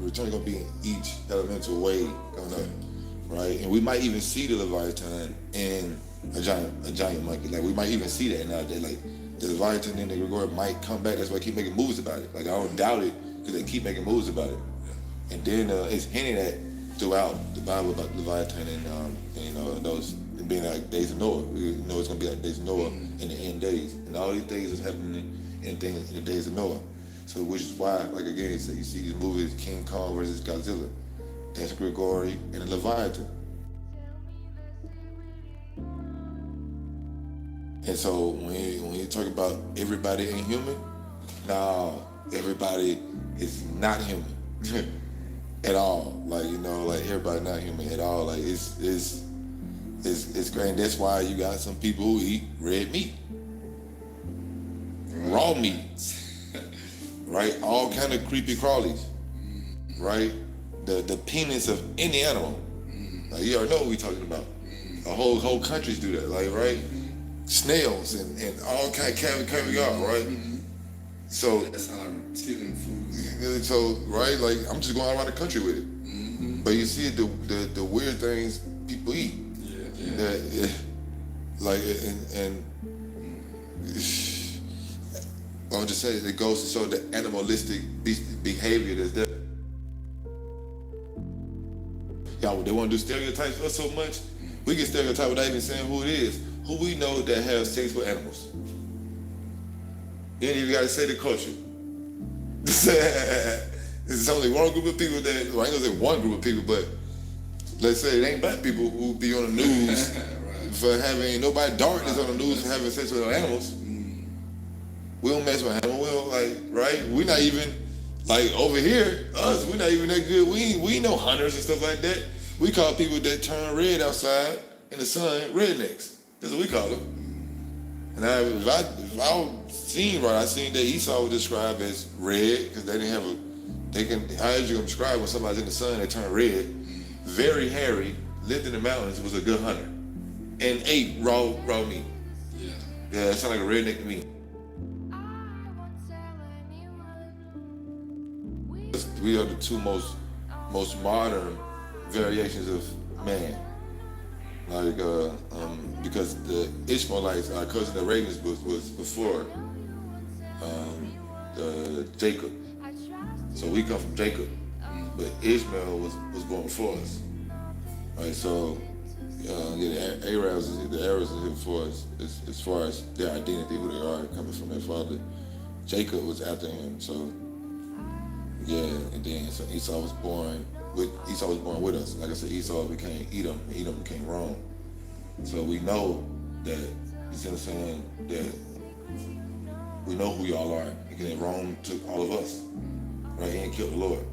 return gonna be in each elemental way coming up, right? And we might even see the Leviathan in a giant monkey. Like we might even see that nowadays. Like the Leviathan and the Gregorian might come back. That's why I keep making moves about it. Like I don't doubt it because they keep making moves about it. And then it's hinted at throughout the Bible about Leviathan and those being like days of Noah. We know it's gonna be like days of Noah in the end days, and all these things is happening in the days of Noah. So which is why, like again, so you see these movies, King Kong versus Godzilla, that's Gregory and the Leviathan. And so when you talk about everybody ain't human, no, everybody is not human at all. Like like everybody not human at all. Like it's great. And that's why you got some people who eat red meat, raw meat. Right, all kind of creepy crawlies, right? The penis of any animal. Like you already know what we talking about. Whole countries do that, like right? Snails and all kind of caviar, right? So that's how I'm stealing food. So right, like I'm just going around the country with it. But you see the weird things people eat. Yeah. That, like and I'll just say it goes to show the animalistic behavior that's there. Y'all, they want to do stereotypes for us so much. We get stereotyped without even saying who it is. Who we know that has sex with animals. You ain't even got to say the culture. There's only one group of people that, well, I ain't gonna say one group of people, but let's say it ain't black people who be on the news right. For having, nobody dark is on the news for having sex with animals. We don't mess with animals. We don't like, right? We not even, like over here, us, we not even that good. We ain't no hunters and stuff like that. We call people that turn red outside in the sun rednecks. That's what we call them. And if I seen right, I seen that Esau was described as red because they didn't have how is you gonna describe when somebody's in the sun, they turn red, very hairy, lived in the mountains, was a good hunter, and ate raw meat. Yeah, that sounds like a redneck to me. We are the two most modern variations of man. Like, because the Ishmaelites, our cousin the Ravens was before Jacob. So we come from Jacob, but Ishmael was born before us. Right, so the Arabs are here before us as far as their identity, who they are, coming from their father. Jacob was after him, so. Yeah, and then so Esau was born with us. Like I said, Esau became Edom, and Edom became Rome. So we know that, you see what I'm saying, that we know who y'all are. Because Rome took all of us, right? And killed the Lord,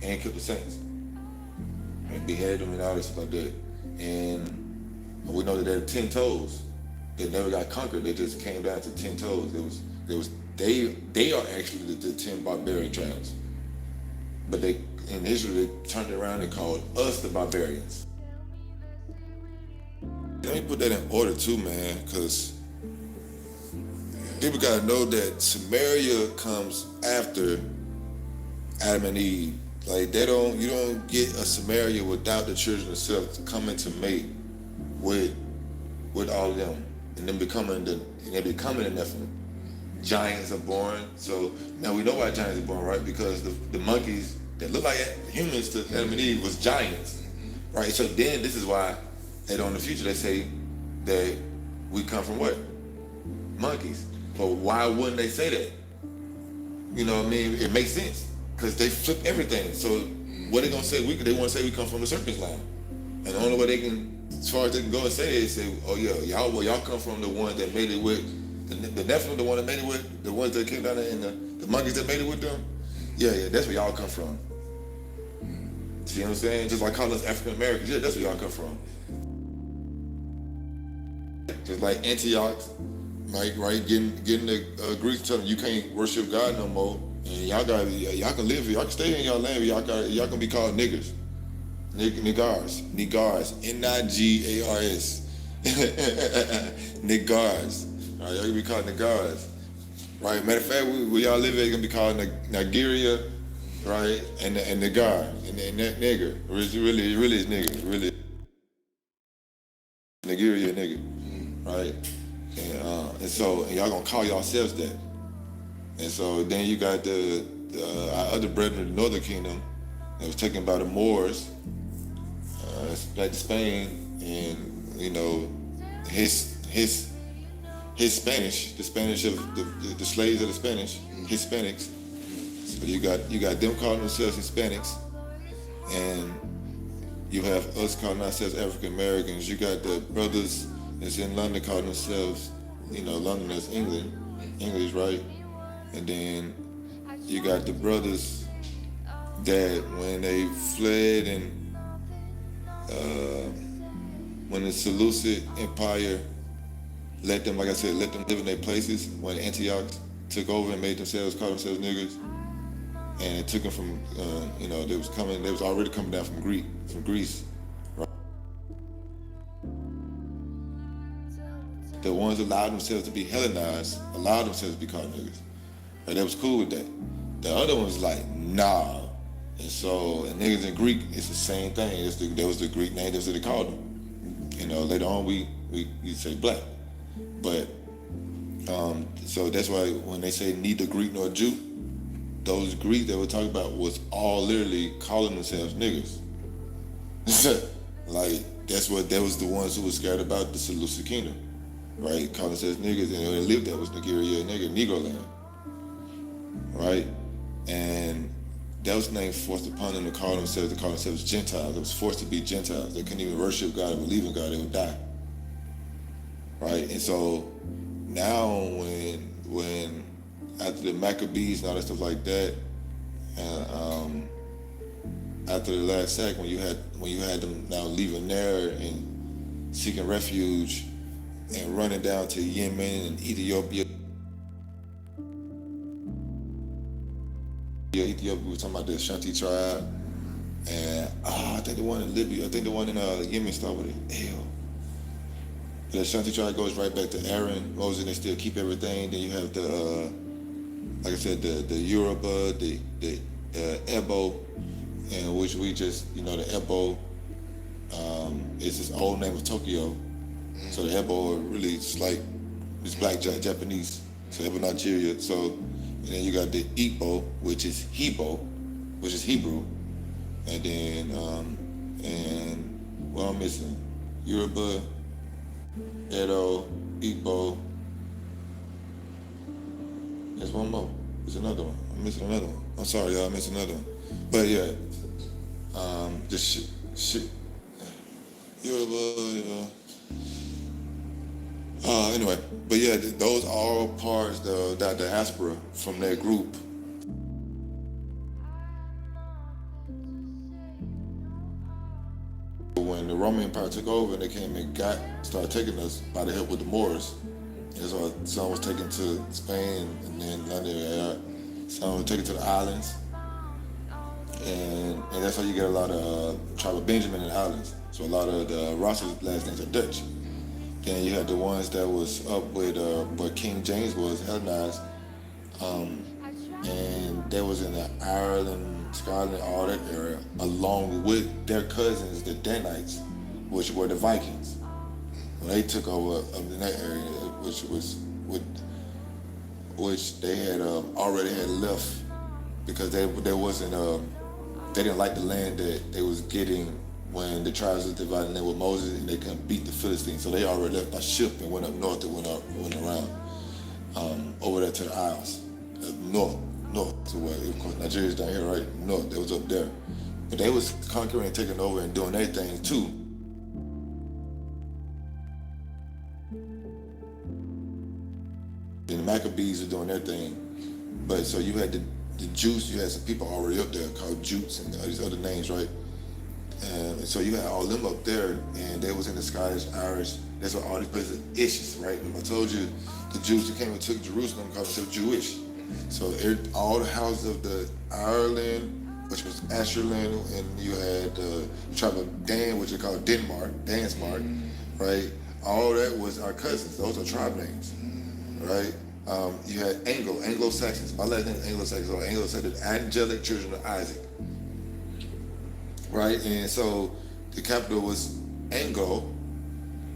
and killed the saints, and beheaded them and all this stuff like that. And we know that there are 10 toes. They never got conquered. They just came down to 10 toes. They are actually the 10 barbarian tribes. But in Israel, they turned it around and called us the barbarians. Let me put that in order too, man, because people gotta know that Samaria comes after Adam and Eve. Like you don't get a Samaria without the children of Seth coming to mate with all of them, and then becoming the Nephilim. Giants are born. So now we know why giants are born, right? Because the monkeys that look like humans to Adam and Eve was giants, right? So then this is why later on in the future they say that we come from what? Monkeys. But why wouldn't they say that? You know what I mean? It makes sense because they flip everything. So what they gonna say? They want to say we come from the serpent's line, and the only way they can, as far as they can go and say it, is say, oh yeah, y'all come from the one that made it with. The Nephilim, the one that made it with, the ones that came down there, and the monkeys that made it with them, yeah, that's where y'all come from. See what I'm saying? Just like calling us African Americans, yeah, that's where y'all come from. Just like Antioch, right? Getting the Greeks telling them you can't worship God no more, and y'all can live here, y'all can stay in y'all land, y'all can be called niggers, nigars, Nigars, nigars. All right, y'all gonna be called Nigars. Right, matter of fact, where y'all live at, gonna be called Nigeria, right? And the guy, and that nigger, really is nigger, really Nigeria nigga, right? And so y'all gonna call yourselves that. And so then you got our other brethren in the Northern Kingdom that was taken by the Moors, back to Spain, and you know, his Spanish, the Spanish of the slaves of the Spanish, Hispanics. So you got them calling themselves Hispanics, and you have us calling ourselves African Americans. You got the brothers that's in London calling themselves, you know, Londoners, English, right? And then you got the brothers that when they fled and when the Seleucid Empire let them, like I said, let them live in their places, when Antioch took over and call themselves niggers, and it took them from, you know, they was already coming down from Greece. Right? The ones that allowed themselves to be Hellenized, allowed themselves to be called niggers. Right? They was cool with that. The other ones like, nah. And so, and niggas in Greek, it's the same thing. That was the Greek name, that's what they called them. You know, later on we say black. But, so that's why when they say neither Greek nor Jew, those Greeks that we're talking about was all literally calling themselves niggers. Like, that was the ones who were scared about the Seleucid Kingdom, right? Calling themselves niggers, and they lived there was Nigeria, Negro land, right? And that was the name forced upon them to call themselves Gentiles. It was forced to be Gentiles. They couldn't even worship God and believe in God, they would die. Right? And so now when after the Maccabees and all that stuff like that, and after the last sack, when you had them now leaving there and seeking refuge and running down to Yemen and Ethiopia. Ethiopia, we were talking about the Ashanti tribe, and I think the one in Libya, I think the one in Yemen started with an L. The Ashanti tribe goes right back to Aaron, Moses, and they still keep everything. Then you have the, like I said, the Yoruba, the Ebo, and which we just, you know, the Ebo is his old name of Tokyo. So the Ebo are really just like, it's black Japanese, so Ebo Nigeria. So, and then you got the Igbo, which is Hebrew, and then, and what I'm missing, Yoruba, Edo, Igbo. There's one more. There's another one. I'm missing another one. I'm sorry, y'all. I'm missing another one. But yeah, just shit. Yoruba. Anyway, but yeah, those are all parts of that diaspora from that group. When the Roman Empire took over and they came and started taking us by the help with the Moors. And so some was taken to Spain and then London, some was taken to the islands. And that's how you get a lot of tribe of Benjamin in the islands. So a lot of the Ross's last names are Dutch. Then you had the ones that was up with where King James was, Hellenized. And they was in the Ireland, Scotland, all that area, along with their cousins, the Danites, which were the Vikings. When they took over in that area, which they had already had left because they didn't like the land that they was getting when the tribes was divided and they were Moses and they couldn't beat the Philistines. So they already left by ship and went up north and went around over there to the Isles, north to where, of course, Nigeria's down here, right? North, they was up there. But they was conquering and taking over and doing their thing too. And the Maccabees were doing their thing. But so you had the Jutes, you had some people already up there called Jutes and all these other names, right? And so you had all them up there, and they was in the Scottish, Irish, that's what all these places are ishes, right? And I told you, the Jews who came and took Jerusalem called themselves Jewish. So all the houses of the Ireland, which was Asherland, and you had the tribe of Dan, which is called Dansmark, right? All that was our cousins. Those are tribe names, right? You had Anglo-Saxons. My last name is Anglo-Saxons, or Anglo-Saxons, angelic children of Isaac. Right? And so the capital was Anglo,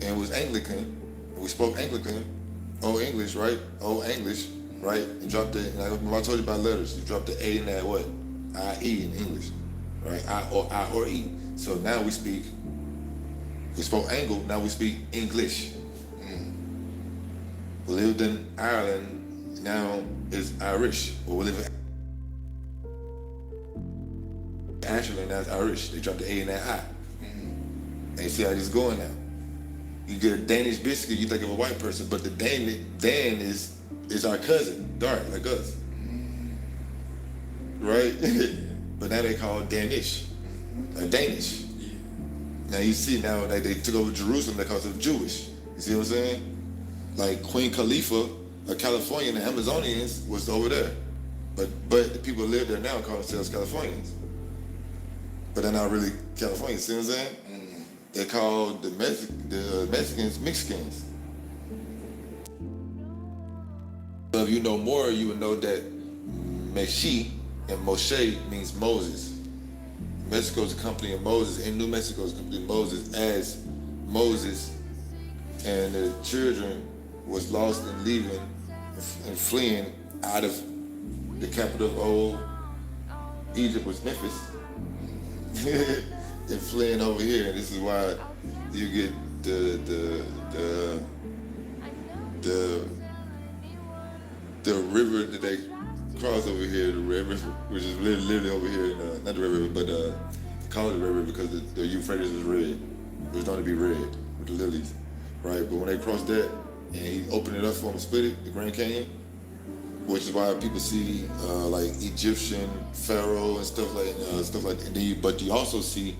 and it was Anglican. And we spoke Anglican, Old English, right? Old English, right? And dropped the, like I told you about letters, you dropped the A in that what? I-E in English, right? I or E. So now we spoke Anglo, now we speak English. We lived in Ireland, now is Irish. Or we live in Ashland, now it's Irish. They dropped the A in that I. And you see how this is going now. You get a Danish biscuit, you think of a white person, but the Dan is our cousin, dark, like us. Right? But now they call it Danish, like Danish. Now you see now that they took over Jerusalem, they call it Jewish. You see what I'm saying? Like Queen Khalifa, a Californian, the Amazonians was over there. But the people who live there now call themselves Californians. But they're not really Californians, see what I'm saying? They call the Mexicans Mexicans. So if you know more, you would know that Meshi and Moshe means Moses. Mexico is a company of Moses, and New Mexico is a company of Moses, as Moses and the children was lost and leaving and fleeing out of the capital of old Egypt, was Memphis. And fleeing over here, and this is why you get the river that they cross over here, the Red River, which is literally over here, not the Red River, but call it the Red River because the Euphrates is red. It was known to be red with the lilies, right? But when they crossed that and he opened it up for them to split it, the Grand Canyon, which is why people see like Egyptian pharaoh and stuff like that. And then but you also see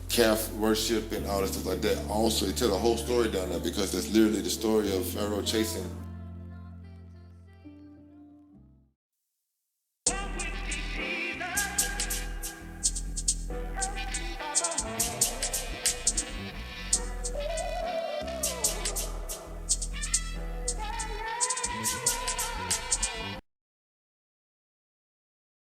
calf worship and all that stuff like that. Also, they tell the whole story down there because that's literally the story of Pharaoh chasing